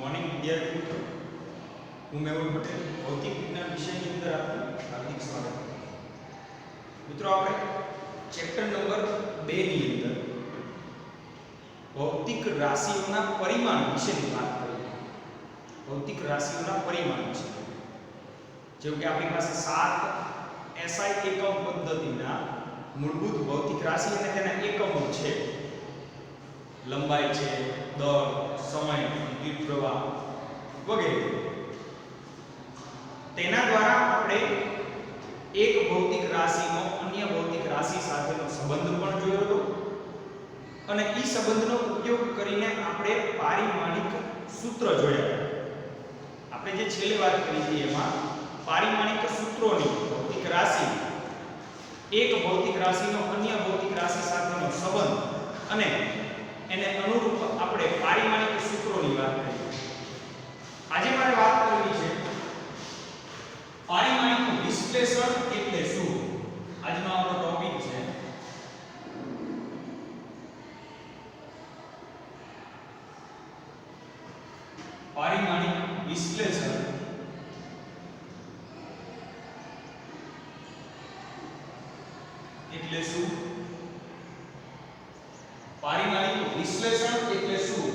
Morning विद्यार्थी मित्रों, हूँ मेहुल पटेल भौतिक विज्ञान विषय की अंदर आपका हार्दिक स्वागत है। मित्रों, આપણે ચેપ્ટર નંબર 2 ની અંદર ભૌતિક રાશિઓના પરિમાણ વિશેની વાત કરીએ। ભૌતિક રાશિઓના પરિમાણ વિશે જેમ કે આપણી પાસે 7 SI એકમ પદ્ધતિના મૂળભૂત ભૌતિક રાશિ અને તેના એકમો છે। લંબાઈ છે, દળ, સમય, વિદ્યુત પ્રવાહ વગેરે। તેના દ્વારા આપણે એક ભૌતિક રાશિનો અન્ય ભૌતિક રાશિ સાથેનો સંબંધ પણ જોયો હતો અને ಈ સંબંધનો ઉપયોગ કરીને આપણે પારિમાણિક સૂત્ર જોયા। આપણે જે છેલ્લે વાત કરી હતી એમાં પારિમાણિક સૂત્રોની ભૌતિક રાશિ એક ભૌતિક રાશિનો અન્ય ભૌતિક રાશિ સાથેનો સંબંધ અને એને અનુરૂપ આપણે પારિમાણિક સૂત્રોની વાત કરી। આજે મારે વાત કરવી છે પારિમાણિક વિશ્લેષણ એટલે શું। આજનો આપણો ટોપિક છે પારિમાણિક વિશ્લેષણ એટલે શું। પારિમાણિક વિશ્લેષણ એટલે શું,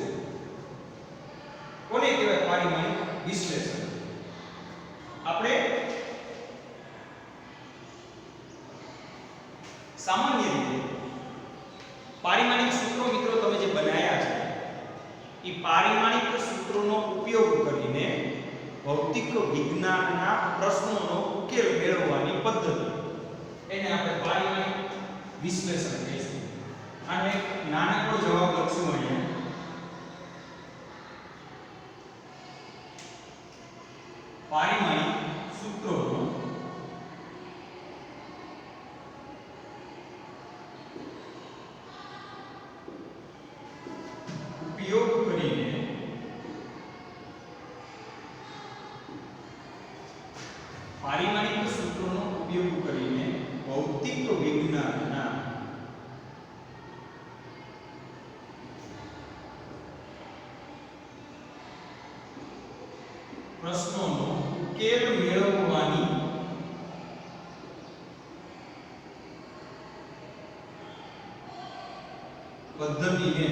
કોને કહેવાય પારિમાણિક વિશ્લેષણ। આપણે સામાન્ય રીતે પારિમાણિક સૂત્રો મિત્રો તમે જે બનાવ્યા છે એ પારિમાણિક સૂત્રોનો ઉપયોગ કરીને ભૌતિક વિજ્ઞાનના પ્રશ્નોનો ઉકેલ મેળવવાની પદ્ધતિ એને આપણે પારિમાણિક વિશ્લેષણ કહીશું। આનો એક નાનકડો જવાબ લખશું અહીંયા। પારિમાણિક સૂત્રોનો ઉપયોગ કરીને પારિમાણિક સૂત્રોનો ઉપયોગ કરીને ભૌતિક વિજ્ઞાનના પ્રશ્નોનો ઉકેલ મેળવવાની પદ્ધતિને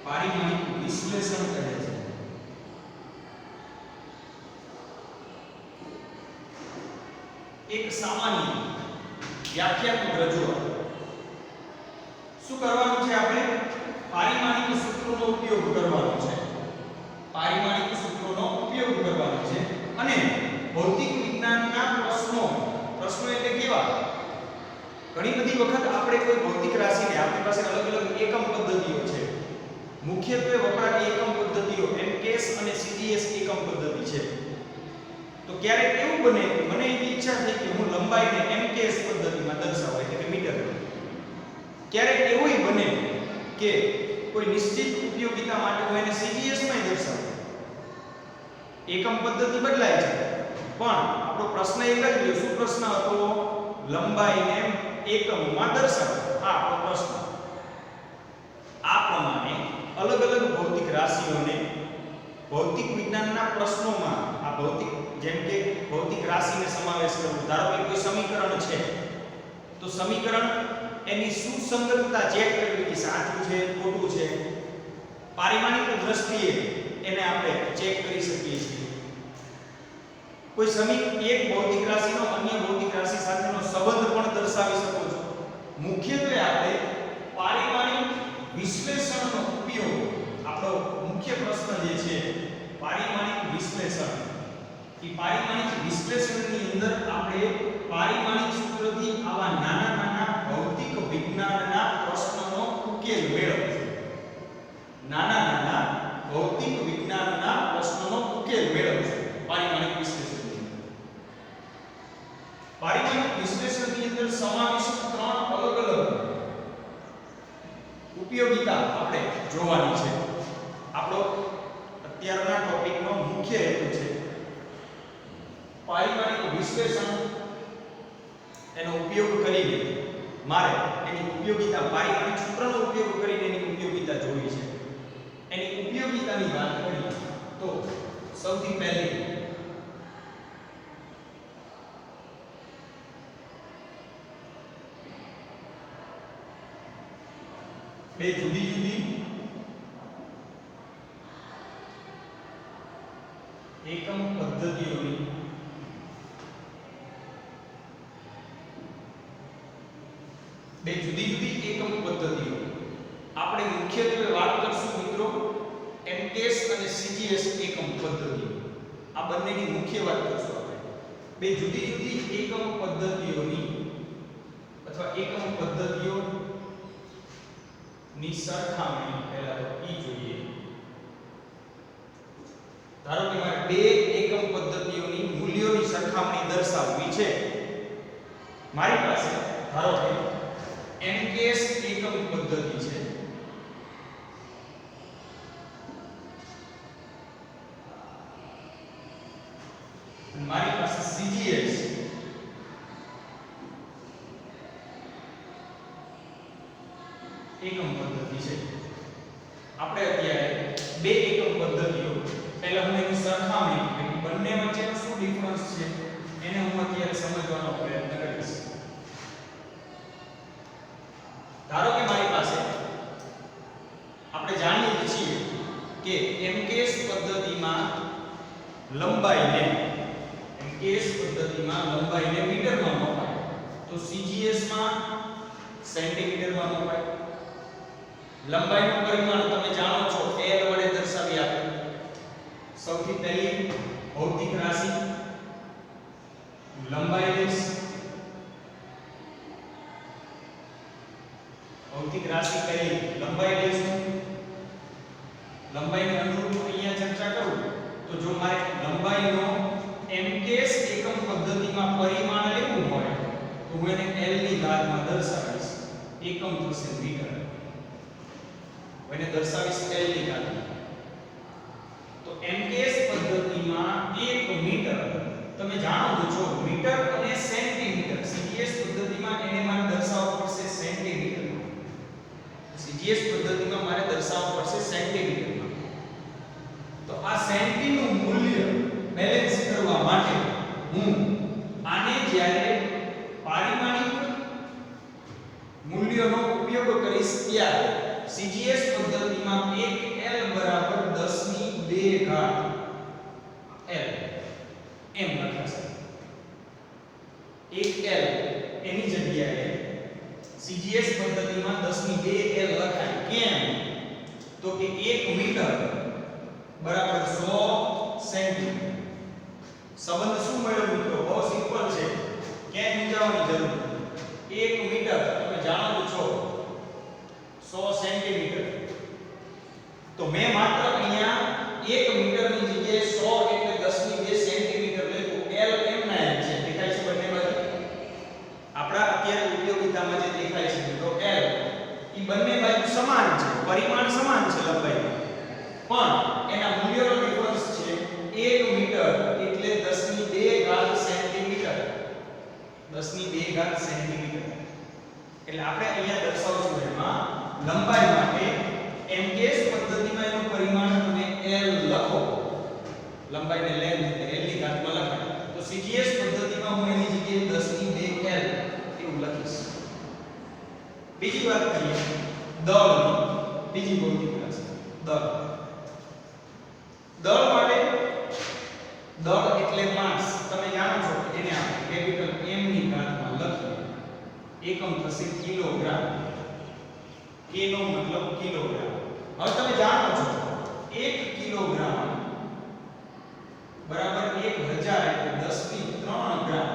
પારિમાણિક વિશ્લેષણ કહે છે। એક સામાન્ય વ્યાખ્યાત્મક રજૂઆત શું કરવાનું છે, આપણે પારિમાણિક સૂત્રોનો ઉપયોગ કરવાનો છે। પારિમાણિક સૂત્રોનો ઉપયોગ કરવાનો છે અને ભૌતિક વિજ્ઞાનના પ્રશ્નો એટલે કેવા, ઘણી બધી વખત આપણે કોઈ ભૌતિક રાશિને આપણી પાસે અલગ અલગ એકમ પદ્ધતિઓ છે। મુખ્યત્વે વપરાતી એકમ પદ્ધતિઓ MKS અને CGS એકમ પદ્ધતિ છે। તો ક્યારેક એવું બને કે મને એવી ઈચ્છા થઈ કે હું લંબાઈને MKS પદ્ધતિમાં દર્શાવું એટલે કે મીટર। ક્યારેક એવું બને કે કોઈ નિશ્ચિત ઉપયોગિતા માટે હું એને CGS માં દર્શાવું। એકમ પદ્ધતિ બદલાય છે પણ આપણો પ્રશ્ન એક જ રહ્યો। શું પ્રશ્ન હતો? લંબાઈને એકમમાં દર્શાવો, આ આપણો પ્રશ્ન। આ પ્રમાણે અલગ અલગ ભૌતિક રાશિઓને ભૌતિક વિજ્ઞાનના પ્રશ્નોમાં આ ભૌતિક જેમ કે ભૌતિક રાશિને સમાવેશ કરવો। ધારો કે કોઈ સમીકરણ છે તો સમીકરણ એની સુસંગતતા ચેક કરવી કે સાચું છે ખોટું છે। પારિમાણિક દ્રષ્ટિએ એને આપણે ચેક કરી શકીએ છીએ। કોઈ એક ભૌતિક રાશિનો અન્ય ભૌતિક રાશિ સાથેનો સંબંધ પણ દર્શાવી શકો છો। મુખ્યત્વે આપણે પારિમાણિક વિશ્લેષણનો ઉપયોગ, આપણો મુખ્ય પ્રશ્ન જે છે પારિમાણિક વિશ્લેષણ, એ પારિમાણિક વિશ્લેષણની અંદર આપણે પારિમાણિક સૂત્રથી આવા નાના નાના ભૌતિક વિજ્ઞાનના પ્રશ્નોનો ઉકેલ મેળવવો। નાના નાના ભૌતિક વિજ્ઞાનના પ્રશ્નોનો ઉકેલ મેળવવો પારિમાણિક વિશ્લેષણની અંદર। પારિમાણિક વિશ્લેષણની અંદર સમાવિષ્ટ 3 અલગ અલગ ઉપયોગિતા આપણે જોવાની છે। આપણો અત્યારના ટોપિકનો મુખ્ય હેતુ છે પારિમાણિક વિશ્લેષણ, એનો ઉપયોગ કરીને મારે એની ઉપયોગિતા પારિમાણિક સૂત્રનો ઉપયોગ કરીને એની ઉપયોગિતા જોવી છે. એની ઉપયોગિતાની વાત કરીએ તો સૌથી પહેલી બે જુદી જુદી એકમ પદ્ધતિઓની એકમ પદ્ધતિઓ આપણે મુખ્યત્વે વાત કરશું મિત્રો એમકેએસ અને સીજીએસ એકમ પદ્ધતિઓ. આ બંનેની મુખ્ય વાત કરશું આપણે. બે જુદી જુદી એકમ પદ્ધતિઓની અથવા એકમ પદ્ધતિઓની સરખામણી પહેલા તો ઈ જોઈએ. ધારો કે મારે બે એકમ પદ્ધતિઓની મૂલ્યોની સરખામણી દર્શાવવી છે. મારી પાસે ધારો કે એમકેએસ એકમ પદ્ધતિ છે મારી પાસે સીજીએસ એકમ પદ્ધતિ છે. આપણે અત્યારે બે એકમ પદ્ધતિઓ પહેલા હું એની સરખામણી કરી બંને વચ્ચેનો શું ડિફરન્સ છે એને હું અત્યારે સમજવાનો પ્રયત્ન કરીશ. ધારો કે મારી પાસે આપણે જાણીએ છીએ કે એમકેએસ પદ્ધતિમાં લંબાઈને મીટરમાં મપાય તો સીજીએસ માં સેન્ટીમીટરમાં મપાય. લંબાઈનું પરિમાણ તમે જાણો છો L વડે દર્શાવી આપે. સૌથી પહેલી ભૌતિક રાશિ લંબાઈ લઈશ. ભૌતિક રાશિ પહેલી લંબાઈ લઈશું. લંબાઈને અનુરૂપ અહીંયા ચર્ચા કરું તો જો મારે લંબાઈનો એમકેએસ એકમ પદ્ધતિમાં પરિમાણ લેવું હોય તો હું એને L ની ઘાતમાં દર્શાવીશ. એકમ થશે મીટર. હું એને દર્શાવીશ L ની ઘાતમાં. તો એમકેએસ પદ્ધતિમાં 1 મીટર તમે જાણો છો મીટર અને સેન્ટીમીટર. સીજીએસ પદ્ધતિમાં એને મારે દર્શાવવું પડશે સેન્ટીમીટરમાં. સીજીએસ પદ્ધતિમાં મારે દર્શાવવું પડશે સેન્ટીમીટરમાં. તો આ સેન્ટીનું મૂલ્ય બેલેન્સ કરવા માટે હું આને જ્યારે પારિમાણિક મૂલ્યનો ઉપયોગ કરીશ ત્યારે સીજીએસ પદ્ધતિમાં 1L બરાબર 10 ની 2 ઘાત L એમ લખાશે. 1L એની જગ્યાએ સીજીએસ પદ્ધતિમાં 10 ની 2L લખાય. કેમ? તો કે 1 મીટર બરાબર 100 સેન્ટીમીટર. સંબંધ શું મળ્યો મિત્રો? બહુ સિમ્પલ છે, ક્યાંય મૂંઝાવાની જરૂર નથી. 1 મીટર તમે જાણો છો 100 સેન્ટીમીટર. તો મેં માત્ર અહીંયા 1 મીટરની જગ્યાએ 100 એટલે 10 ની 2 સેન્ટીમીટર લખ્યું. L એમ ના એમ છે. દેખાય છે બંને બાજુ? આપણા અત્યારે ઉપયોગિતામાં જે દેખાય છે મિત્રો L ઈ બંને બાજુ સમાન છે, પરિમાણ સમાન છે લંબાઈનું, પણ એના મૂલ્યનો ડિફરન્સ છે 1 મીટર એટલે 10 ની 2 ઘાત સેન્ટીમીટર. 10 ની 2 ઘાત સેન્ટીમીટર. એટલે આપણે અહીંયા દર્શાવશું એમાં લંબાઈ માટે એમકેએસ પદ્ધતિમાં એનું પરિમાણ તમે L લખો. લંબાઈને લેન્થ એટલે L ની ઘાતમાં લખાય. તો સીજીએસ પદ્ધતિમાં હું એની જગ્યાએ 10 ની 2 L એવું લખીશ. બીજી વાત કરીએ દળની. બીજી ભૌતિક રાશિ દળ. દળ માટે દળ એટલે માસ. તમે જાણો છો કે એને આપણે કેપિટલ M ની ઘાતમાં લખીએ. એકમ થશે કિલોગ્રામ. K નો મતલબ કિલોગ્રામ. હવે તમે જાણો છો 1 કિલોગ્રામ બરાબર 1000 એટલે 10 ની 3 ગ્રામ.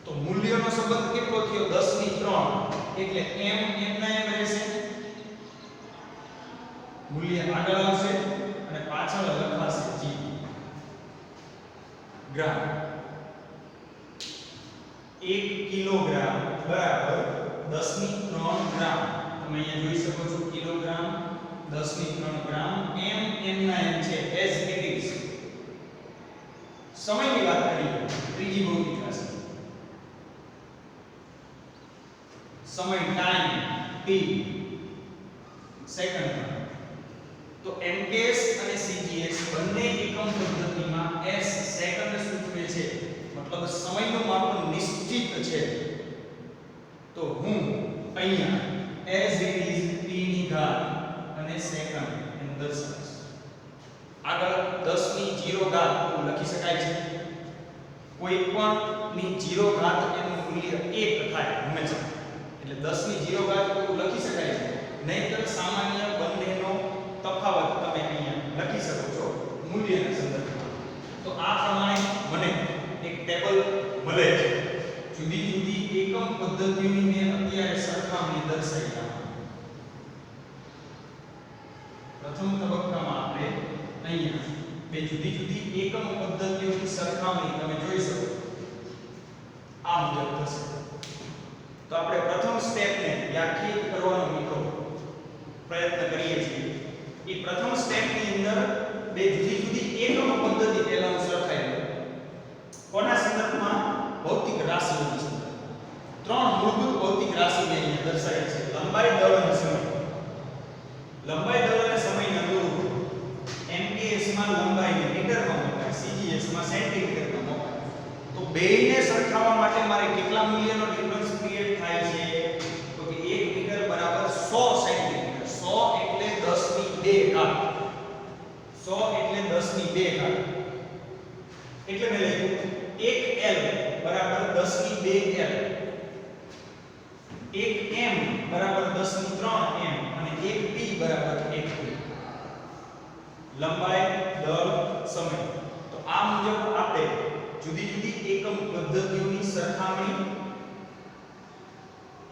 તો મૂલ્યનો સંબંધ કેટલો થયો? 10 ની 3 એટલે M ના એમ રહેશે. મૂલ્ય આગળ આવશે અને પાછળ લખાશે G ગ્રામ. 1 કિલોગ્રામ બરાબર 10 ની 3 ગ્રામ. તમે અહીંયા જોઈ શકો છો કિલોગ્રામ 10 ની 3 ગ્રામ. M ના એમ છે as it is. સમયની વાત કરીએ ત્રીજી ભૌતિક રાશિ સમય ટાઈમ ટી સેકન્ડ. તો એમકેએસ અને સીજીએસ બંને એકમ પદ્ધતિમાં s સેકન્ડ સૂચવે છે, મતલબ સમયનું માપન નિશ્ચિત છે. તો હું અહીંયા as it is t ની ઘાત અને સેકન્ડ એમ દર્શાવીશ. આગળ 10 ની 0 ઘાત લખી શકાય છે. કોઈ પણ ની 0 ઘાત એનું મૂલ્ય 1 થાય હંમેશા, એટલે 10 ની 0 ઘાત લખી શકાય છે. નહીંતર સામાન્ય બંનેનો તફાવત તમે અહીંયા લખી શકો છો મૂલ્યના સંદર્ભમાં. તો આ પ્રમાણે મને એક ટેબલ મળે છે. જુદી જુદી એકમ પદ્ધતિઓની મેં અત્યારે સરખામણી દર્શાવી છે. પ્રથમ તબક્કામાં આપણે અહીંયા બે જુદી જુદી એકમ પદ્ધતિઓની સરખામણી તમે જોઈ શકો આ મુજબ થશે. તો આપણે પ્રથમ સ્ટેપને વ્યાખ્યાયિત કરવાનો મિત્રો પ્રયત્ન કરીએ છીએ. એ પ્રથમ સ્ટેપની અંદર બે જુદી જુદી એકમ પદ્ધતિ પહેલા હું સરખાવી દઉં. કોના સંદર્ભમાં? ભૌતિક રાશિઓના સંદર્ભમાં. ત્રણ મૂળભૂત ભૌતિક રાશિને અહીંયા દર્શાવી છે: લંબાઈ, દળ અને સમય. લંબાઈ, દળ અને સમયના અનુરૂપ એમકેએસ માં લંબાઈને મીટરમાં મુકાય, સીજીએસ માં સેન્ટીમીટરમાં મુકાય. તો બેયને સરખાવવા માટે મારે કેટલા મૂલ્યનો ડિફરન્સ ક્રિએટ થાય છે? તો કે 1 મીટર બરાબર 100 સેન્ટીમીટર. 100 એટલે 10 ની 2 ઘાત. 100 એટલે 10 ની 2 ઘાત. એટલે મેં લખ્યું 1 L બરાબર 10 ની 2 L, 1 M બરાબર 10 ની 3 M અને 1 T બરાબર 1 T. લંબાઈ, દળ, સમય. તો આ મુજબ આપણે જુદી જુદી એકમ પદ્ધતિઓની સરખામણી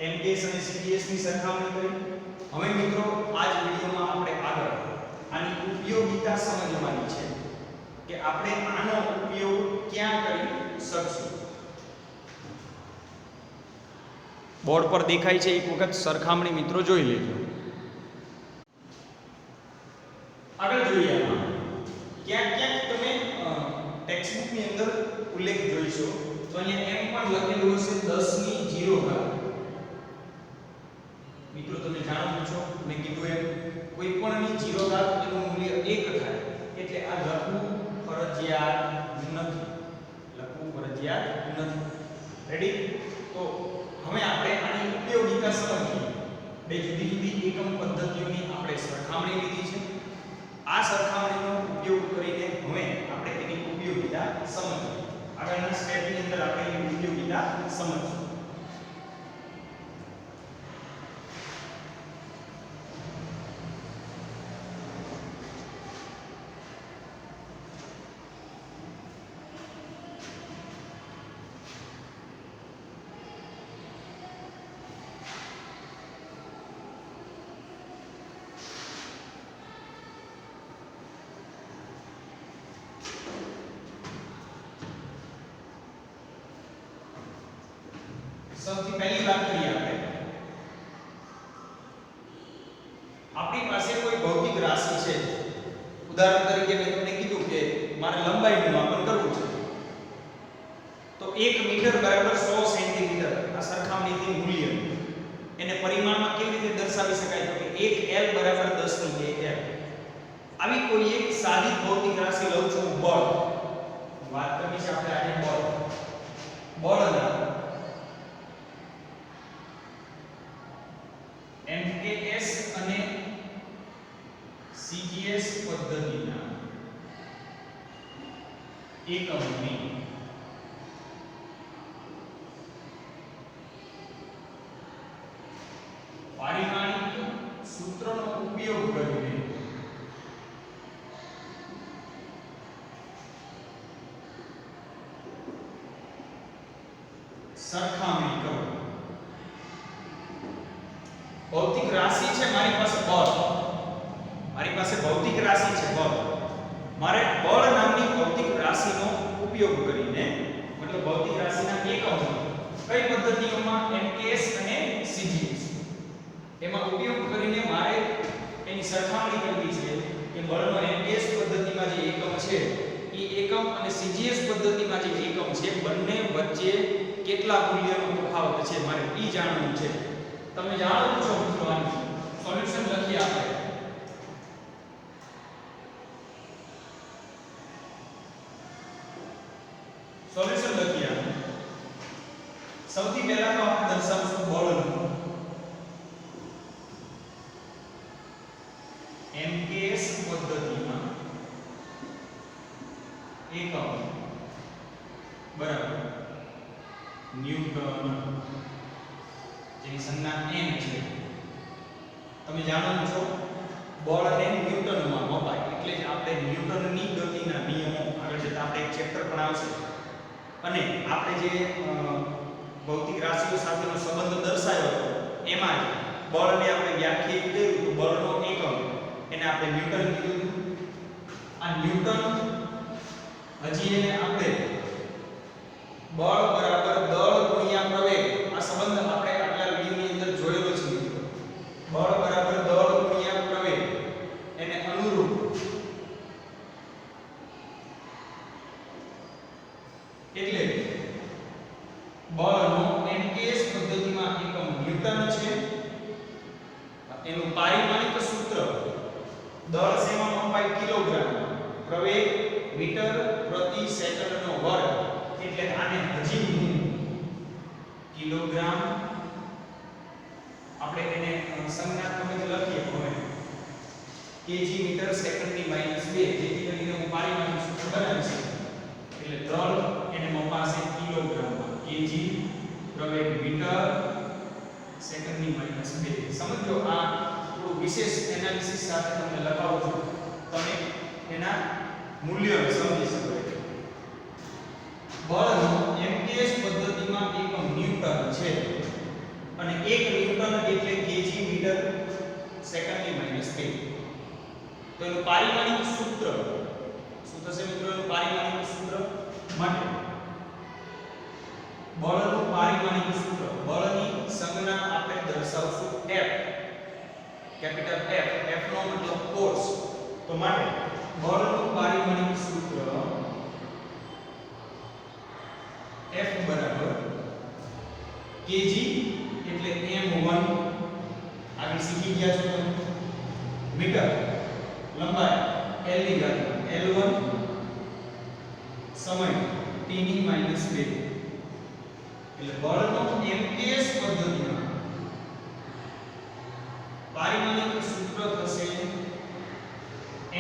એમકેએસ અને સીજીએસ ની સરખામણી કરી. હવે મિત્રો આ જ વિડિયોમાં આપણે આગળ આની ઉપયોગિતા સમજવાની છે કે આપણે આનો ઉપયોગ ક્યાં કરી શકશું. બોર્ડ પર દેખાય છે, એક વખત સરખામણી મિત્રો જોઈ લેજો. આગળ જોઈએ આમાં ક્યાંક ક્યાંક તમે ટેક્સ્ટબુક ની અંદર ઉલ્લેખ જોઈશો. તો અહીંયા એમ પણ લખેલું હશે 10 ની 0 ઘાત. મિત્રો તમે જાણો છો, મેં કીધું એમ કોઈ પણ ની 0 ઘાત એનું મૂલ્ય 1 થાય, એટલે આ લખવું ફરજિયાત નથી. લખવું ફરજિયાત નથી. રેડી? તો હવે આપણે આની ઉપયોગિતા સમજીએ. બે જુદી જુદી એકમ પદ્ધતિઓની આપણે સરખામણી લીધી છે. આ સરખામણીનો ઉપયોગ કરીને હવે આપણે તેની ઉપયોગિતા સમજીએ. આગળના સ્ટેપની અંદર આપણે એની ઉપયોગિતા સમજીએ. સૌથી પહેલી વાત કરીએ આપણી પાસે કોઈ ભૌતિક રાશિ છે. ઉદાહરણ તરીકે મેં તમને કીધું કે મારે લંબાઈનું માપન કરવું છે. તો 1 મીટર બરાબર 100 સેન્ટીમીટર આ સરખામણીથી મૂલ્ય એને પરિમાણમાં કેવી રીતે દર્શાવી શકાય? તો કે 1 L બરાબર 10 ની 2 L. આવી કોઈ એક સાદી ભૌતિક રાશિ લઉં છું, બળ. વાત કરવી છે આપણે આજે બળ. બળના એમકેએસ અને સીજીએસ પદ્ધતિના એકમની પારિમાણિક સૂત્રનો ઉપયોગ કરીને સરખામણી કરો. ભૌતિક રાશિ છે મારી પાસે બળ. મારી પાસે ભૌતિક રાશિ છે બળ. મારે બળ નામની ભૌતિક રાશિનો ઉપયોગ કરીને, મતલબ ભૌતિક રાશિના એકમો કઈ પદ્ધતિઓમાં એમકેએસ અને સીજીએસ એમાં ઉપયોગ કરીને મારે એની સરખામણી કરવી છે કે બળનો એમકેએસ પદ્ધતિમાં જે એકમ છે એ એકમ અને સીજીએસ પદ્ધતિમાં જે એકમ છે બંને વચ્ચે કેટલા મૂલ્યનો તફાવત છે મારે ઈ જાણવું છે. તમે જાણો છો મિત્રો આનું સોલ્યુશન લખીએ આપણે સોલ્યુશન લખીએ સૌથી પહેલા તો આપણે દર્શાવશું બળનું MKS પદ્ધતિમાં એકમ બરાબર ન્યૂટન જેની સંજ્ઞા m છે તમે જાણો છો બળને ન્યૂટનમાં મપાય એટલે જ આપણે ન્યૂટનની ગતિના નિયમો આગળ જતા આપણે એક ચેપ્ટર પણ આવશે અને આપણે જે ભૌતિક રાશિઓ સાથેનો સંબંધ દર્શાવ્યો હતો એમાં જ બળને આપણે વ્યાખ્યાયિત કર્યું તો બળનો એકમ એને આપણે ન્યૂટન કીધું આ ન્યૂટન હજી એને આપણે બળ બરાબર દળ ગુણ્યા પ્રવેગ આ સંબંધ આપણે આટલા વિડિયોની અંદર જોયેલો છે મિત્રો બળ બરાબર દળ ગુણ્યા પ્રવેગ એને અનુરૂપ એટલે બળનો MKS પદ્ધતિમાં એકમ ન્યૂટન છે એનું પારિમાણિક સૂત્ર દળ શેમાં મપાય કિલોગ્રામ પ્રવેગ મીટર પ્રતિ સેકન્ડનો વર્ગ એટલે આને હજી હું કિલોગ્રામ આપણે એને સંજ્ઞાત્મક રીતે લખીએ હવે કેજી મીટર સેકન્ડની -2 જેથી કરીને હું પારિમાણિક સૂત્ર બનાવીશ એટલે દળ એને મપાશે કિલોગ્રામમાં કેજી પ્રવેગ મીટર સેકન્ડની -2 સમજો આ થોડું વિશેષ એનાલિસિસ સાથે તમને લખાવું છું તમે એના મૂલ્યોને સમજી શકો બળનો MKS પદ્ધતિમાં એકમ ન્યૂટન છે અને 1 ન્યૂટન એટલે કેજી મીટર સેકન્ડની -2 તો એનું પારિમાણિક સૂત્ર શું થશે મિત્રો એનું પારિમાણિક સૂત્ર માટે બળનું પારિમાણિક સૂત્ર બળની સંજ્ઞા આપણે દર્શાવશું F કેપિટલ F નો મતલબ ફોર્સ તો માટે બળનું પારિમાણિક સૂત્ર F બરાબર kg એટલે m1 આગળ શીખી ગયા છો તમે મીટર લંબાઈ l ની ઘાતમાં l1 સમય t ની -2 એટલે બળનો MKS પદ્ધતિમાં પારિમાણિક સૂત્ર થશે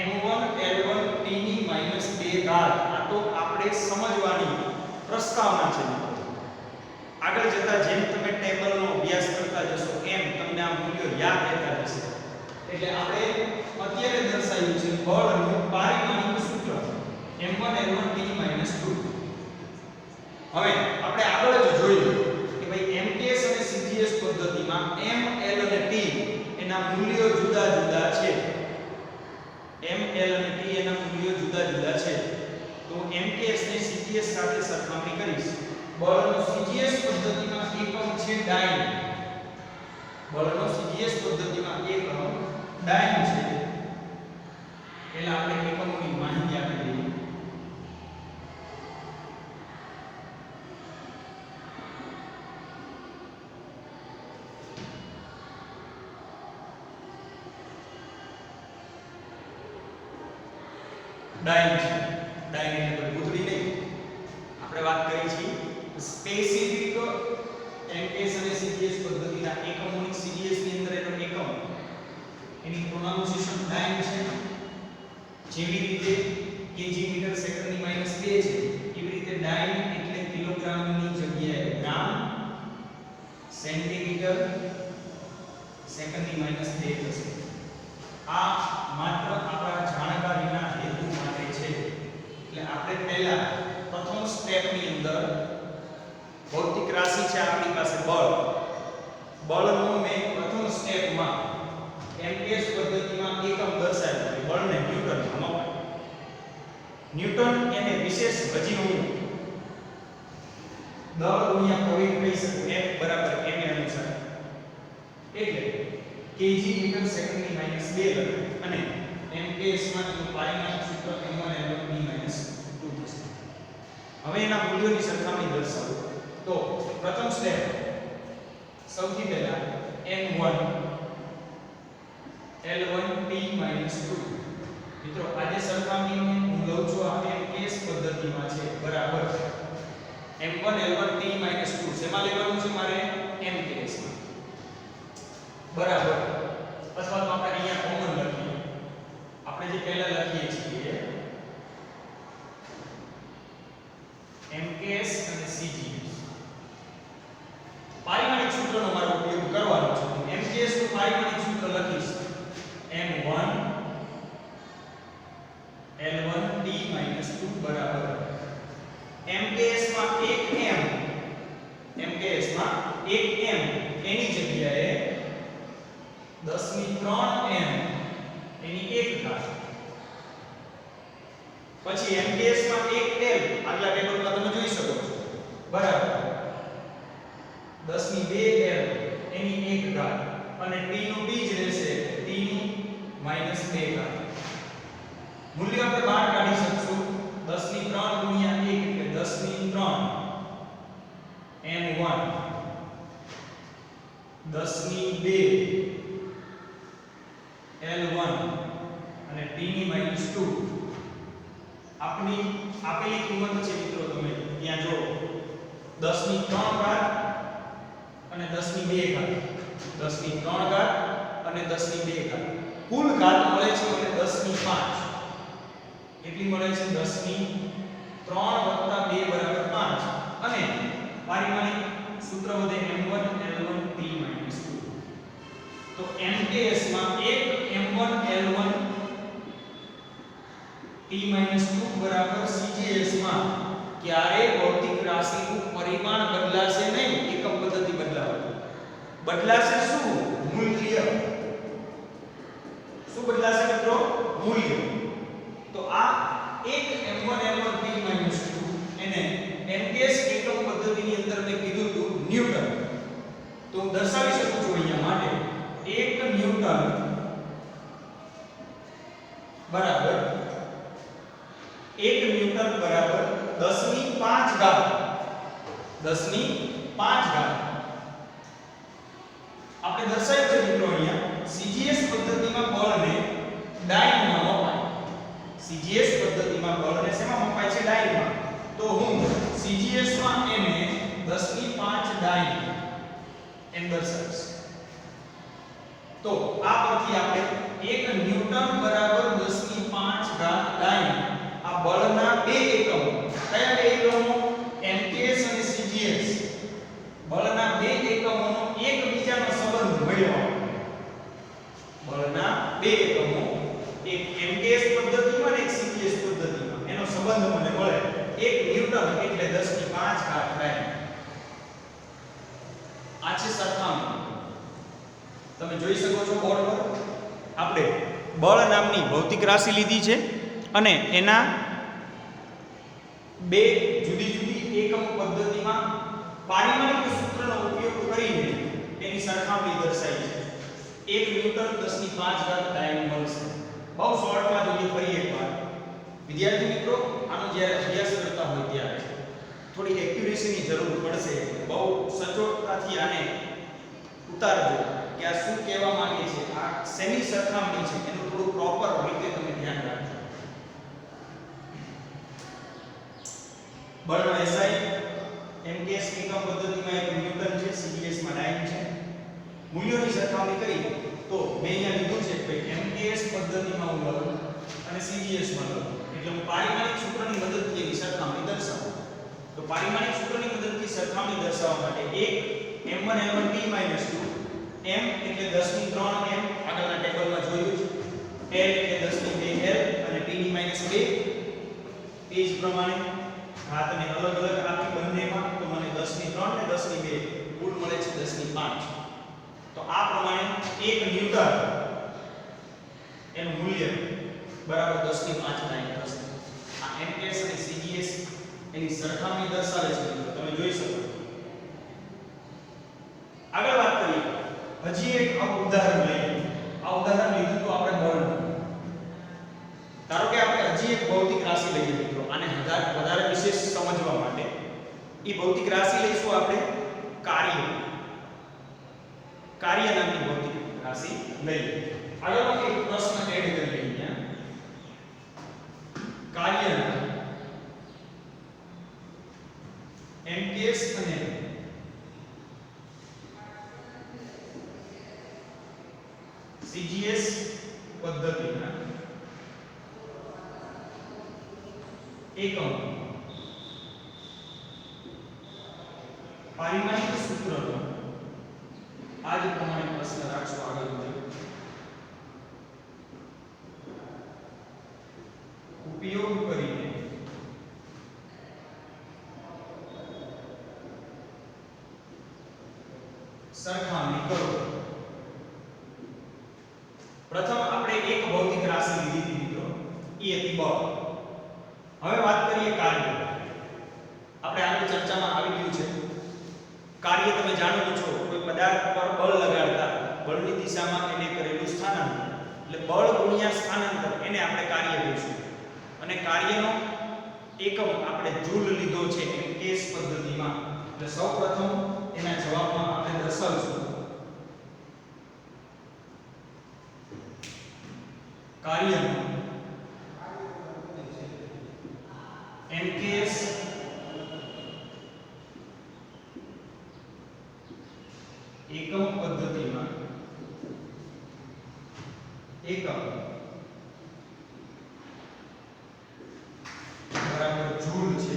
m1 l1 t ની -2 ઘાત આ તો આપણે સમજવાની પ્રસ્તાવના છે આગળ જતા જેમ તમે ટેબલનો અભ્યાસ કરતા જશો એમ તમને આ મૂલ્યો યાદ રહેતા જશે એટલે આપણે અત્યારે દર્શાવ્યું છે બળનું પારિમાણિક સૂત્ર m1 l1 t ની -2 હવે આપણે આગળ જ જોયું કે ભાઈ MKS અને CGS પદ્ધતિમાં m l અને t એના મૂલ્યો જુદા જુદા છે m l અને t એના મૂલ્યો જુદા જુદા છે તો MKS ને CGS સાથે સરખામણી કરીશ બળનો CGS પદ્ધતિમાં એકમ છે ડાયન બળનો CGS પદ્ધતિમાં એકમ ડાયન છે એટલે આપણે એકમોની માહિતી આપી દઈએ ડાયન છે ડાયન એટલે ભૂતળી નહીં આપણે વાત કરી છે સ્પેસિફિક MKS અને CGS પદ્ધતિના એકમોની CGS ની અંદર એનો એકમ એની પ્રોનાઉન્સિએશન ડાયન છે જેવી રીતે kg મીટર સેકન્ડની -2 છે એવી રીતે ડાયન એટલે કિલોગ્રામની જગ્યાએ ગ્રામ સેન્ટીમીટર સેકન્ડની -2 થશે આ માત્ર આપણા જાણકારીના હેતુ માટે છે એટલે આપણે પહેલા પ્રથમ સ્ટેપની અંદર ભૌતિક રાશિ છે આપણી પાસે બળનો મેં પ્રથમ સ્ટેપમાં MKS પદ્ધતિમાં એકમ દર્શાવ્યો છે બળને ન્યૂટનમાં મપાય ન્યૂટન એને વિશેષ હજી હું દળ ગુણ્યા પ્રવેગ કહી શકું F બરાબર m અનુસાર એટલે kg મીટર સેકન્ડની -2 લખે અને MKS માં એનું પારિમાણિક સૂત્ર m1 l1 ની -2 થશે હવે એના મૂલ્યોની સરખામણી દર્શાવો તો પ્રથમ સ્ટેપ સૌથી પહેલા m1 L1 t - 2 મિત્રો આજે સરખામણીને હું લઉં છું આ MKS પદ્ધતિમાં છે બરાબર m1 L1 t - 2 શેમાં લેવાનું છે મારે MKS માં બરાબર અથવા તો આપણે અહીંયા કોમન લખીએ આપણે જે પહેલા લખીએ છીએ MKS અને CGS પારિમાણિક સૂત્રનો મારો ઉપયોગ કરવાનો છે હું MKS નું પારિમાણિક સૂત્ર લખીશ m1 L1 t - 2 બરાબર MKS માં 1m MKS માં 1m એની જગ્યાએ 10⁻³ m એની 1 ઘાત પછી MKS માં 1l આગલા ટેબલમાં તમે જોઈ શકો છો બરાબર 10⁻² l એની 1 ઘાત અને t નું બીજ રહેશે t ની -2 ઘાત મૂલ્ય આપણે બહાર કાઢી શકશું 10⁻³ ગુણ્યા 1 એટલે 10⁻³ m1 10⁻² L1 અને t ની -2 આપની આપેલી કિંમત છે મિત્રો તમે ત્યાં જો 10⁻³ ઘાત અને 10⁻² ઘાત 10⁻³ ઘાત અને 10⁻² ઘાત કુલ ઘાત મળે છે મને 10⁻5 કેટલી મળે છે 10⁻³ + 2 = 5 અને પારિમાણિક સૂત્ર વધે m1 L1 t - 2 તો MKS માં 1 m1 L1 t - 2 બરાબર CGS માં ક્યારે ભૌતિક રાશિનું પરિમાણ બદલાશે નહીં એકમ પદ્ધતિ બદલાશે શું મૂલ્ય શું બદલાશે મિત્રો મૂલ્ય તો આ 1 m1 L1 t - 2 એને MKS એકમ પદ્ધતિની અંદર મેં કીધું હતું ન્યૂટન તો હું દર્શાવી શકું છું અહીંયા માટે 1 ન્યૂટન બરાબર 1 ન્યૂટન બરાબર 10⁵ ઘાત 10⁵ ઘાત આપણે દર્શાવ્યું છે મિત્રો અહીંયા CGS પદ્ધતિમાં બળને ડાયનમાં મપાય CGS પદ્ધતિમાં બળને શેમાં મપાય છે ડાયનમાં તો હું CGS માં એને 10⁵ ડાયન એમ દર્શાવીશ તો આ પરથી આપણે 1 ન્યૂટન બરાબર 10⁵ ઘાત ડાયન આ બળના બે એકમો કયા બે એકમો MKS અને CGS બળના બે એકમોનો એકબીજાનો સંબંધ મેળવવાનો બળના બે એકમો એક MKS પદ્ધતિમાં અને એક CGS પદ્ધતિમાં એનો સંબંધ મને મળે 1 ન્યૂટન એટલે 10⁵ ઘાત ડાયન આ છે સરખામણી તમે જોઈ શકો છો બોર્ડ પર આપણે બળ નામની ભૌતિક રાશિ લીધી છે અને એના બે જુદી જુદી એકમ પદ્ધતિમાં પારિમાણિક સૂત્રનો ઉપયોગ કરીને તેની સરખામણી દર્શાવી છે 1 ન્યૂટન 10⁵ ઘાત ડાયન મળશે બહુ શોર્ટમાં જોઈએ ફરી એકવાર વિદ્યાર્થી મિત્રો આનો જ્યારે અભ્યાસ કરતા હોય ત્યારે થોડી એક્યુરેસીની જરૂર પડશે બહુ સચોટતાથી આને ઉતારજો કે આ શું કહેવા માંગે છે આ સેમી સરખામણી છે એનું થોડું પ્રોપર રીતે તમે ધ્યાન રાખજો બળનો SI MKS એકમ પદ્ધતિમાં 1 ન્યૂટન છે CGS માં ડાયન છે મૂલ્યોની સરખામણી કરી તો મેં અહીંયા લીધું છે કે MKS પદ્ધતિમાં હું લઉં અને CGS માં લઉં એટલે હું પારિમાણિક સૂત્રની મદદથી એની સરખામણી દર્શાવું તો પારિમાણિક સૂત્રની મદદથી સરખામણી દર્શાવવા માટે 1 m1 L1 t - 2 m એટલે 10⁻³ m આગળના ટેબલમાં જોયું છે l એટલે 10⁻² l અને t ની -2 તે જ પ્રમાણે ઘાતને અલગ અલગ આપી બંનેમાં તો મને 10⁻³ ને 10⁻² કુલ મળે છે 10⁻5 તો આ પ્રમાણે 1 ન્યૂટન એનું મૂલ્ય બરાબર 10⁻5 ડાયન થશે આ MKS અને CGS એની સરખામણી દર્શાવે છે તમે જોઈ શકો આગળ વાત કરીએ હજી એક ઉદાહરણ લઈએ આ ઉદાહરણ લીધું તો આપણે બળનું ધારો કે આપણે હજી એક ભૌતિક રાશિ લઈએ મિત્રો આને વધારે વિશેષ સમજવા માટે એ ભૌતિક રાશિ લઈશું આપણે કાર્ય નામની રાશિ લઈએ. આગળનો એક પ્રશ્ન એડ કરી લઈએ. કાર્યના MKS અને CGS પદ્ધતિના એકમ પારિમાણિક સૂત્રનો આ જ પ્રમાણે પ્રશ્ન રાખશો આગળ મુજબ. ઉપયોગ કરીને સરખામણી કરો. પ્રથમ આપણે એક ભૌતિક રાશિ લીધી હતી મિત્રો, એ હતી બળ. હવે વાત કરીએ કાર્ય. આપણે આગળ ચર્ચામાં આવી ગયું છે કાર્ય તમે જાણો છો, કોઈ પદાર્થ પર બળ લગાડતા બળની દિશામાં એને કરેલું સ્થાનાંતર, એટલે બળ ગુણ્યા સ્થાનાંતર, એને આપણે કાર્ય કહીશું. અને કાર્યનો એકમ આપણે જૂલ લીધો છે MKS પદ્ધતિમાં. એટલે સૌપ્રથમ એના જવાબમાં આપણે દર્શાવશું કાર્યનો MKS એકમ પદ્ધતિમાં એકમ બરાબર જૂલ છે.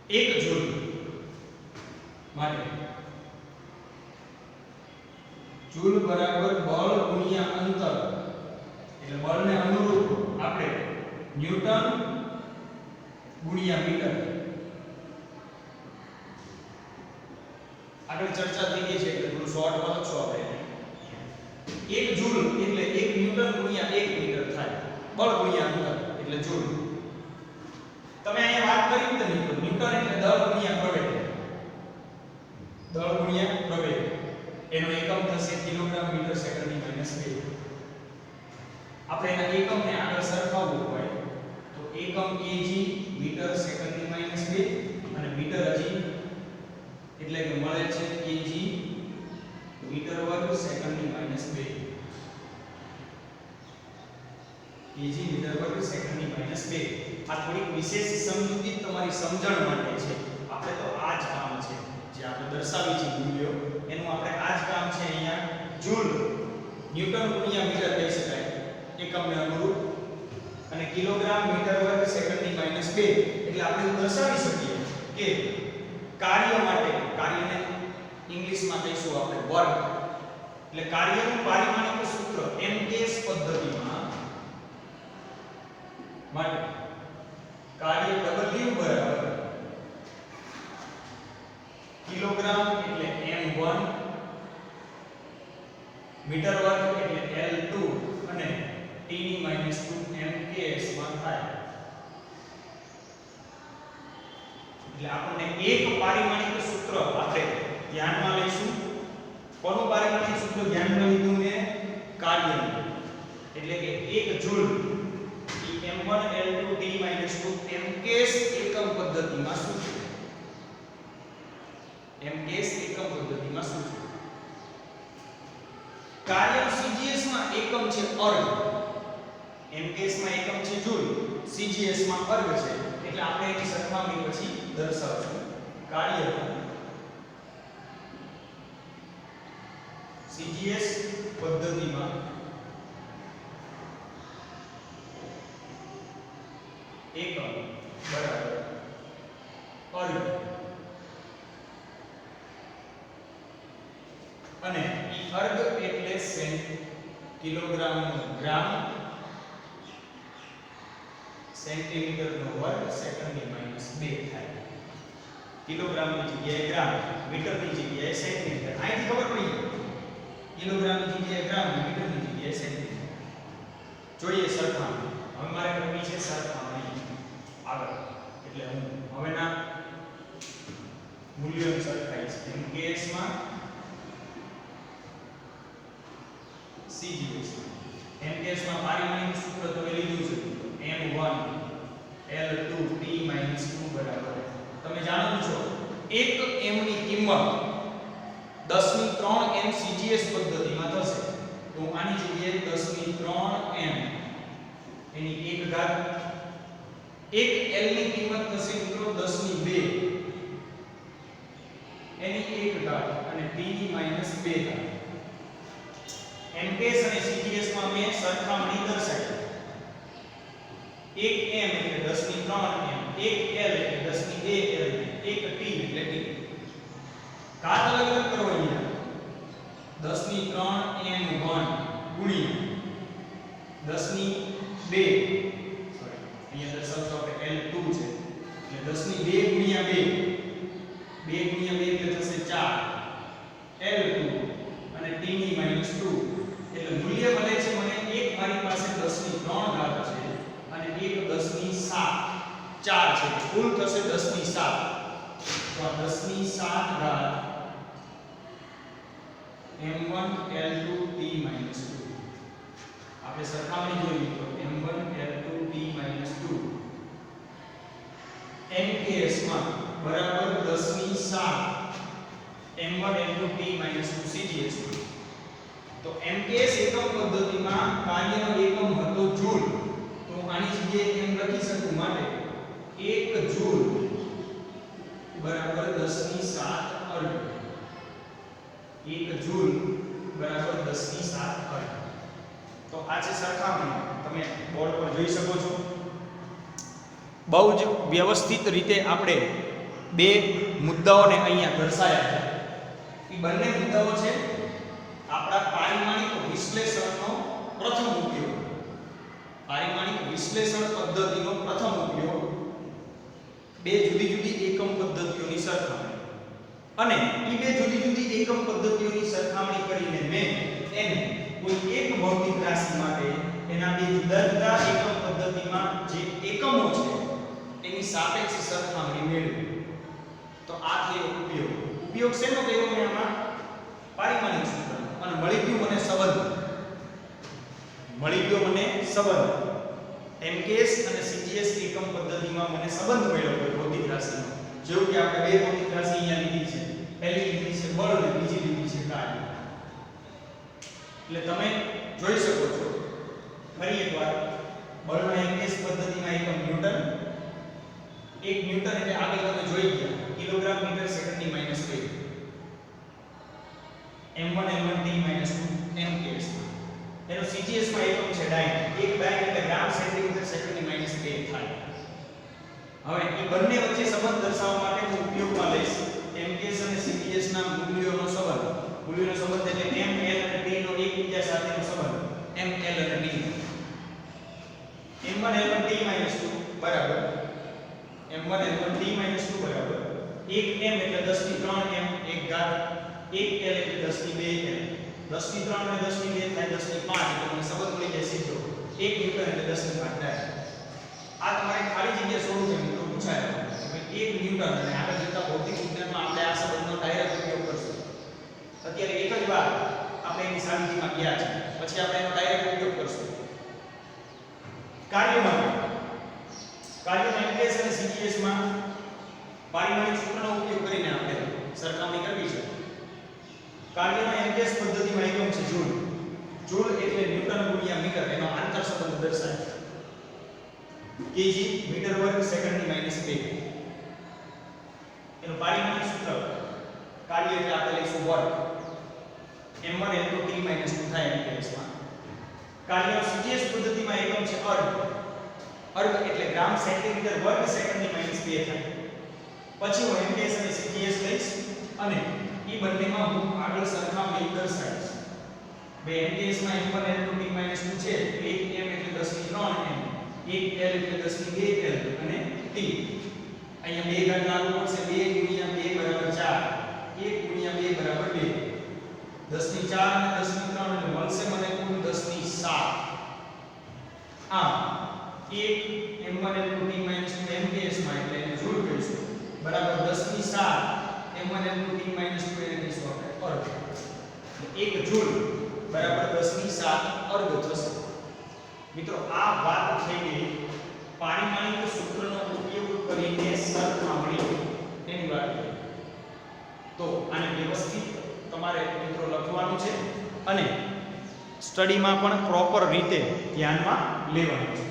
1 જૂલ માટે જૂલ બરાબર બળ ગુણ્યા અંતર, એટલે બળને અનુરૂપ આપણે ન્યૂટન ગુણ્યા મીટર. આગળ ચર્ચા થઈ ગઈ છે એટલે થોડું શોર્ટમાં લખશો આપણે. 1 જૂલ એટલે 1 ન્યૂટન ગુણ્યા 1 મીટર થાય. બળ ગુણ્યા અંતર એટલે જૂલ. તમે અહીંયા વાત કરી તો ન્યૂટન એટલે દળ ગુણ્યા પ્રવેગ. દળ ગુણ્યા પ્રવેગ એનો એકમ થશે કિલોગ્રામ મીટર સેકન્ડની -2. આપણે એના એકમને આગળ સરખાવવું હોય તો એકમ કેજી મીટર સેકન્ડની -2 અને મીટર હજી એટલે કે મળે છે કેજી મીટર વર્ગ સેકન્ડની -2. કેજી મીટર વર્ગ સેકન્ડની -2. આ થોડીક વિશેષ સમજૂતી તમારી સમજણ માટે છે. આપણે તો આ જ કામ છે જે આપણે દર્શાવી છે મૂલ્યો, એનું આપણે આ જ કામ છે. અહીંયા જૂલ ન્યૂટન ગુણ્યા મીટર કહી શકાય એકમને અનુરૂપ, અને કિલોગ્રામ મીટર વર્ગ સેકન્ડની -2 એટલે આપણે એવું દર્શાવી શકીએ કે કાર્ય માટે, કાર્યને ઇંગ્લિશમાં કહીશું આપણે વર્ક, એટલે કાર્યનું પારિમાણિક સૂત્ર MKS પદ્ધતિમાં માટે કાર્ય W બરાબર કિલોગ્રામ એટલે m1, મીટર વર્ગ એટલે L2 અને t ની -2 MKS માં થાય. એટલે આપણને એક પારિમાણિક સૂત્ર આપણે ધ્યાનમાં લઈશું. કોનું પારિમાણિક સૂત્ર ધ્યાનમાં લીધું મેં? કાર્યનું. એટલે કે 1 joule m1 L2 t -2 MKS એકમ પદ્ધતિમાં શું છે? MKS એકમ પદ્ધતિમાં શું છે? કાર્ય CGS માં એકમ છે અર્ગ. MKS માં એકમ છે જૂલ, CGS માં અર્ગ છે. એટલે આપણે એની સરખામણી પછી દર્શાવશું. કાર્ય CGS પદ્ધતિમાં એકમ બરાબર અર્ગ, અને ઈ અર્ગ એટલે કિલોગ્રામ નો ગ્રામ, સેન્ટીમીટર નો વર્ગ સેકન્ડની -2 થાય. કિલોગ્રામ ની જગ્યાએ ગ્રામ, મીટર ની જગ્યાએ સેન્ટીમીટર. અહીંથી ખબર પડી કિલોગ્રામ ની જગ્યાએ ગ્રામ, મીટર ની જગ્યાએ સેન્ટીમીટર. જોઈએ સરખામણી. હવે મારે કરવી છે સરખામણી આગળ, એટલે હું હવેના મૂલ્યોને સરખાવીશ. MKS માં CGS માં. MKS માં પારિમાણિક સૂત્ર તમે લીધું છે m1 L2 t -2 બરાબર, તમે જાણો છો 1 m ની કિંમત 10 ની 3 m CGS પદ્ધતિમાં થશે. તો આની જગ્યાએ 10 ની 3 m એની 1 ઘાત 1 l ની કિંમત થશે મિત્રો 10 ની 2 એની 1 ઘાત અને t ની -2 ઘાત. MKS અને CGS માં મેં સરખામણી દર્શાવી. 1 m એટલે 10 ની 3 m, 1 l એટલે 10 ની 2 l, 1 t એટલે t. ઘાત અલગ અલગ કરવાની. 10 ની 3 m 1 ગુણ્યા 10 ની 2 સોરી અહીંયા દર્શાવતો આપણે l2 છે એટલે 10 ની 2 ગુણ્યા 2 2 ગુણ્યા 2 એટલે થશે 4 l2 અને t ની -2 એટલે મૂલ્ય મળે છે મને એક મારી પાસે 10 ની 3 ઘાત છે અને એક 10 ની 7 4 છે કુલ થશે 10 ની 7 તો આ 10 ની 7 ઘાત m1 l2 t -2 આપણે સરખામણી જોઈ મિત્રો m1 l2 t -2 MKS માં બરાબર 10 ની 7 m1 l2 t -2 CGS. તો MKS એકમ પદ્ધતિમાં કાર્યનો એકમ હતો જૂલ. તો આની જગ્યાએ એમ લખી શકું માટે 1 જૂલ બરાબર 10 ની 7 અર્ગ. 1 જૂલ બરાબર 10 ની 7 અર્ગ. તો આ છે સરખામણી. તમે બોર્ડ પર જોઈ શકો છો. બહુ જ વ્યવસ્થિત રીતે આપણે બે મુદ્દાઓને અહીંયા દર્શાવ્યા છે. એ બંને મુદ્દાઓ છે આપણા પારિમાણિક વિશ્લેષણનો પ્રથમ ઉપયોગ. પારિમાણિક વિશ્લેષણ પદ્ધતિનો પ્રથમ ઉપયોગ બે જુદી જુદી એકમ પદ્ધતિઓની સરખામણી. અને એ બે જુદી જુદી એકમ પદ્ધતિઓની સરખામણી કરીને મેં એને કોઈ એક ભૌતિક રાશિ માટે એના બે જુદા જુદા એકમ પદ્ધતિમાં જે એકમો છે એની સાપેક્ષ સરખામણી મેળવી. તો આ થયો ઉપયોગ. ઉપયોગ શેનો કર્યો મેં આમાં? પારિમાણિક સૂત્ર. અને મળી ગયું મને સંબંધ. મળી ગયો મને સંબંધ. MKS અને CGS એકમ પદ્ધતિમાં મને સંબંધ મળ્યો કોઈ ભૌતિક રાશિનો. જેવું કે આપણે બે ભૌતિક રાશિ અહીંયા લીધી છે. પહેલી લીધી છે બળ અને બીજી લીધી છે કાર્ય. એટલે તમે જોઈ શકો છો ફરી એકવાર બળના MKS પદ્ધતિમાં એકમ ન્યૂટન. 1 ન્યૂટન એટલે આગળ તમે જોઈ ગયા કિલોગ્રામ મીટર સેકન્ડની -2. m1 l1 t -2 MKS. એનો CGS માં એકમ છે ડાયન. 1 ડાયન એટલે ગ્રામ સેન્ટીમીટર સેકન્ડની -2 થાય. હવે એ બંને વચ્ચે સંબંધ દર્શાવવા માટે હું ઉપયોગમાં લઈશ MKS અને CGS ના મૂલ્યોનો સંબંધ. મૂલ્યોનો સંબંધ એટલે m l અને t નો એકબીજા સાથેનો સંબંધ m l અને t. m1 l1 t -2 બરાબર m1 l1 t -2 બરાબર 1 m એટલે 10 ની 3 m 1 ઘાત 1 l એટલે 10 ની 2 l. 10 ની 3 અને 10 ની 2 થાય 10 ની 5 એટલે મને સંબંધ મળી જાય સીધો 1 ન્યૂટન એટલે 10 ની 5 થાય. આ તમારે ખાલી જગ્યા છોડવું છે મિત્રો પૂછાય કે ભાઈ 1 ન્યૂટન અને આગળ જતા ભૌતિક વિજ્ઞાનમાં આપણે આ સંબંધનો ડાયરેક્ટ ઉપયોગ કરશું. અત્યારે એક જ વાર આપણે એની સાબિતીમાં ગયા છે પછી આપણે એનો ડાયરેક્ટ ઉપયોગ કરશું. કાર્યમાં MKS અને CGS માં પારિમાણિક સૂત્રનો ઉપયોગ કરીને આપણે સરખામણી કરવી છે. કાર્યમાં MKS પદ્ધતિમાં એકમ છે જૂલ. જૂલ એટલે ન્યૂટન ગુણ્યા મીટર. એનો આંતર સંબંધ દર્શાવે kg મીટર વર્ગ સેકન્ડની -2. એનું પારિમાણિક સૂત્ર કાર્ય એટલે આપણે લઈશું વર્ગ. m1 l2 t -2 થાય MKS માં. કાર્ય CGS પદ્ધતિમાં એકમ છે અર્ગ. અર્ગ એટલે ગ્રામ સેન્ટીમીટર વર્ગ સેકન્ડની -2 થાય. પછી હું MKS અને CGS લઈશ અને એ બંનેમાં હું આગળ સરખામણી દર્શાવીશ. બે MKS માં m1 l2 t -2 છે 1 m એટલે 10 ની 3 m, 1 l એટલે 10 ની 2 l અને t. અહીંયા 2 ઘાત લાગુ પડશે 2 ગુણ્યા 2 બરાબર 4, 1 ગુણ્યા 2 બરાબર 2. 10 ની 4 અને 10 ની 3 એટલે મળશે મને કુલ 10 ની 7. આમ 1 m1 l2 t -2 MKS માં એટલે એને જૂલ કહીશું બરાબર 10 ની 7 m1 l2 t -2 એને કહીશું આપણે અર્ગ. 1 જૂલ બરાબર 10 ની 7 અર્ગ થશે. મિત્રો આ વાત થઈ ગઈ પારિમાણિક સૂત્રનો ઉપયોગ કરીને સરખામણી એની વાત. તો આને વ્યવસ્થિત તમારે મિત્રો લખવાનું છે અને સ્ટડીમાં પણ પ્રોપર રીતે ધ્યાનમાં લેવાનું છે.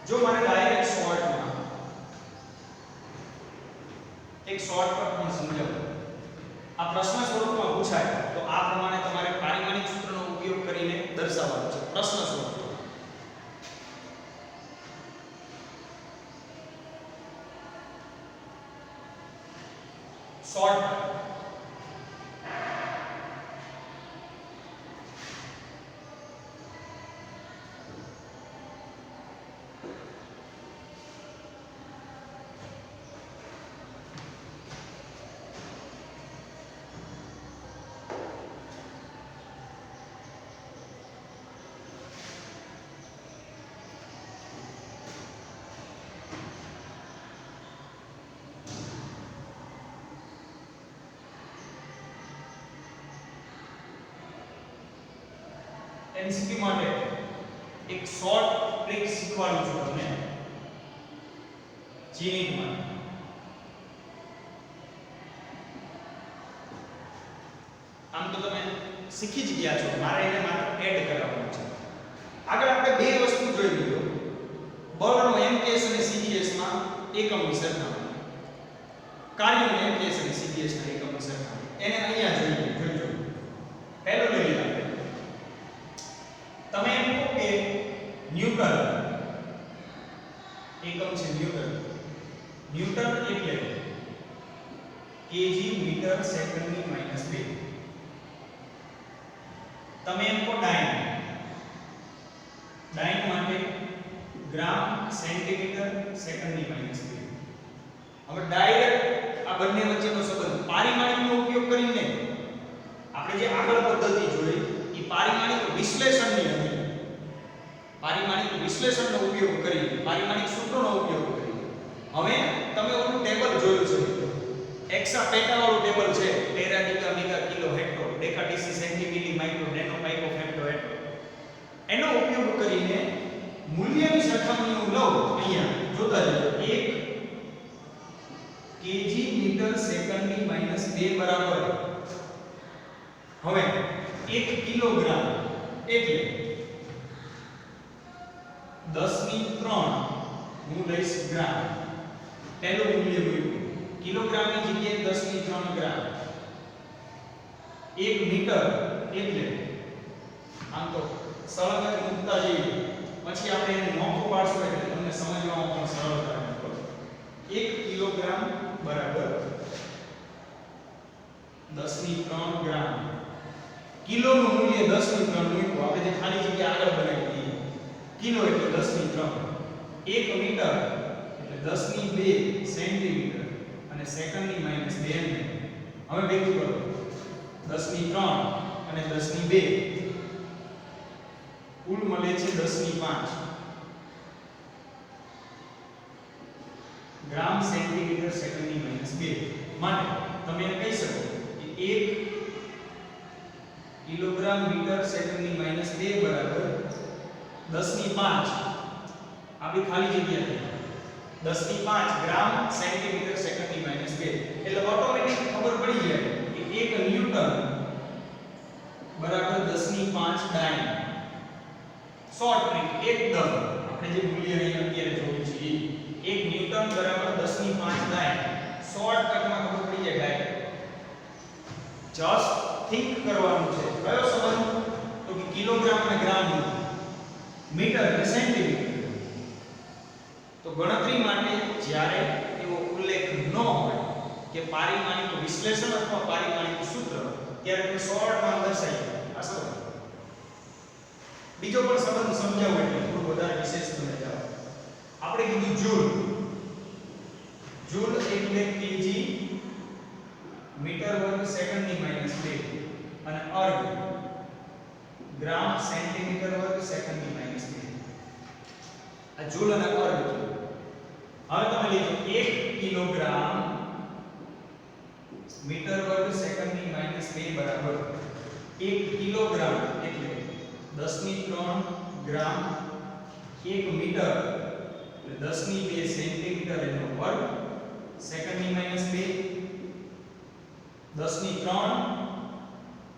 જો મારે ડાયરેક્ટ શોર્ટમાં એક શોર્ટકટ પણ સમજાવું, આ પ્રશ્ન સ્વરૂપમાં પૂછાય તો આ પ્રમાણે તમારે પારિમાણિક સૂત્રનો ઉપયોગ કરીને દર્શાવવાનું છે પ્રશ્ન સ્વરૂપમાં. શોર્ટકટ એમસીક્યુ માટે એક શોર્ટ ટ્રિક શીખવાડું છું તમને જીનીટમાં. આમ તો તમે શીખી જ ગયા છો, મારે એને માત્ર એડ કરાવવાનું છે. આગળ આપણે બે વસ્તુ જોઈ લીધું, બળનો એમકેએસ અને સીજીએસ માં એકમની સરખામણી, કાર્યનો એમકેએસ અને સીજીએસ ના એકમની સરખામણી. એને અહીંયા જોઈજો. પહેલો લઈ લીધા તમે એમ કહો કે ન્યૂટન એકમ છે ન્યૂટન. ન્યૂટન એટલે કેજી મીટર સેકન્ડની -2. તમે એમ કહો ડાઇન. ડાઇન માટે ગ્રામ સેન્ટીમીટર સેકન્ડની -2. હવે ડાયરેક્ટ આ બંને વચ્ચેનો સંબંધ પારિમાણિકનો ઉપયોગ કરીને આપણે જે આગળ પદ્ધતિ જોઈ એ પારિમાણિક વિશ્લેષણની હતી. પારિમાણિક વિશ્લેષણનો ઉપયોગ કરી, પારિમાણિક સૂત્રોનો ઉપયોગ કરી. હવે તમે ઓલું ટેબલ જોયું છે, એક્સા પેટા વાળું ટેબલ છે, tera deca mega kilo hecto deca deci centi milli micro nano pico femto hecto, એનો ઉપયોગ કરીને મૂલ્યની સરખામણી હું લઉં. અહીંયા જોતા જજો, 1 કેજી મીટર સેકન્ડની -2 બરાબર. હવે 1 કિલોગ્રામ એટલે 10^3 હું લઈશ ગ્રામ. પહેલું મૂલ્ય મૂક્યું, કિલોગ્રામની જગ્યાએ 10^3 ગ્રામ. 1 મીટર એટલે આમ તો સળંગ મૂકતા જઈએ, પછી આપણે એને નોખું પાડશું એટલે તમને સમજવામાં પણ સરળતા રહે. 1 કિલોગ્રામ બરાબર 10^3 ગ્રામ. કિલોનું મૂલ્ય 10^3 મૂક્યું, આપણે જે ખાલી જગ્યા આગળ બનાવી દઈએ. કિલો એટલે 10^3, 1 મીટર એટલે 10^2 સેન્ટીમીટર અને સેકન્ડની -2. હવે ભેગું કરો, 10^3 અને 10^2 કુલ મળે છે 10^5 ગ્રામ સેન્ટીમીટર સેકન્ડની -2. માટે તમે એમ કહી શકો કે 1 કિલોગ્રામ મીટર સેકન્ડની -2 બરાબર 10^5 આપણી ખાલી જગ્યા છે 10^5 ગ્રામ સેન્ટીમીટર સેકન્ડની -2. એટલે ઓટોમેટિક ખબર પડી જાય કે 1 ન્યૂટન બરાબર 10^5 ડાઇન. શોર્ટ ટ્રિક એકદમ આપણે જે મૂલ્ય અહીં અત્યારે જોયું છે 1 ન્યૂટન બરાબર 10^5 ડાઇન. શોર્ટ કટમાં ખબર પડી જાય ડાઇરેક્ટ. જસ્ટ થિંક કરવાનું છે. કયો સંબંધ? તો કે કિલોગ્રામ અને ગ્રામ, મીટર અને સેન્ટીમીટર. તો ગણતરી માટે જ્યારે એવો ઉલ્લેખ ન હોય કે પારિમાણિક વિશ્લેષણ અથવા પારિમાણિક સૂત્ર, ત્યારે તમે શોર્ટમાં દર્શાવી આ સંબંધ. બીજો પણ સંબંધ સમજાવો એટલે થોડું વધારે વિશેષ બને જાવ. આપણે કીધું જૂલ. જૂલ એટલે કેજી મીટર વર્ગ સેકન્ડની -2 અને અર્ગ ગ્રામ સેન્ટીમીટર વર્ગ સેકન્ડની -2. આ જૂલ અને અર્ગ. હવે તમે લીધો 1 કિલોગ્રામ મીટર વર્ગ સેકન્ડની -2 બરાબર 1 કિલોગ્રામ એટલે 10^3 ગ્રામ. 1 મીટર એટલે 10 ની 2 સેન્ટીમીટર એનો વર્ગ સેકન્ડની માઈનસ 2 10 ની 3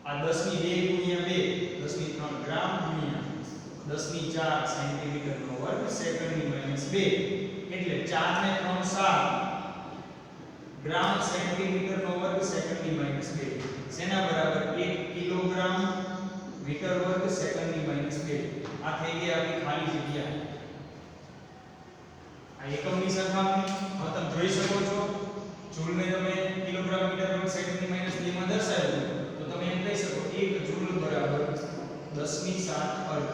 આ 10 ની 2 ગુણ્યા 2 10 ની 3 ગ્રામ ગુણ્યા 10 ની 4 સેન્ટીમીટર નો વર્ગ સેકન્ડની માઈનસ 2 એટલે 4 ને 3 7 ગ્રામ સેન્ટીમીટર નો વર્ગ સેકન્ડની માઈનસ 2 સેના બરાબર 1 કિલોગ્રામ મીટર વર્ગ સેકન્ડની માઈનસ 2 આ થઈ ગઈ આપણી ખાલી જગ્યા આ એકમની સરખામણી હવે તમે જોઈ શકો છો જૂલને તમે કિલોગ્રામ મીટર વર્ગ સેકન્ડની માઈનસ 2 માં દર્શાવ્યું તો તમે એમ કહી શકો 1 જૂલ બરાબર 10 ની 7 અર્ધ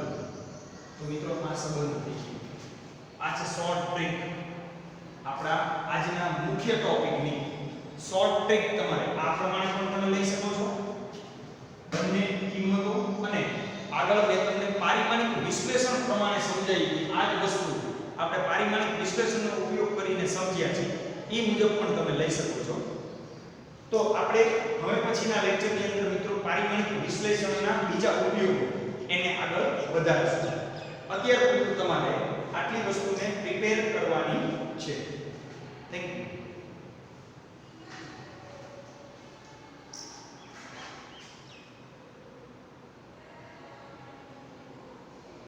તો મિત્રો આ સંબંધ થઈ ગયો આ છે શોર્ટ ટ્રિક આપણા આજના મુખ્ય ટોપિકની શોર્ટ ટ્રિક તમારે આ પ્રમાણે પણ તમે લઈ શકો છો બંને કિંમતો અને આગળ બે તમને પારિમાણિક વિશ્લેષણ પ્રમાણે સમજાવી આ જ વસ્તુ આપણે પારિમાણિક વિશ્લેષણનો ઉપયોગ કરીને સમજ્યા છે એ મુજબ પણ તમે લઈ શકો છો તો આપણે હવે પછીના લેક્ચરની અંદર મિત્રો પારિમાણિક વિશ્લેષણના બીજા ઉપયોગો એને આગળ વધારીશું અત્યાર પૂરતું તમારે આટલી વસ્તુને પ્રિપેર કરવાની છે થેન્ક યુ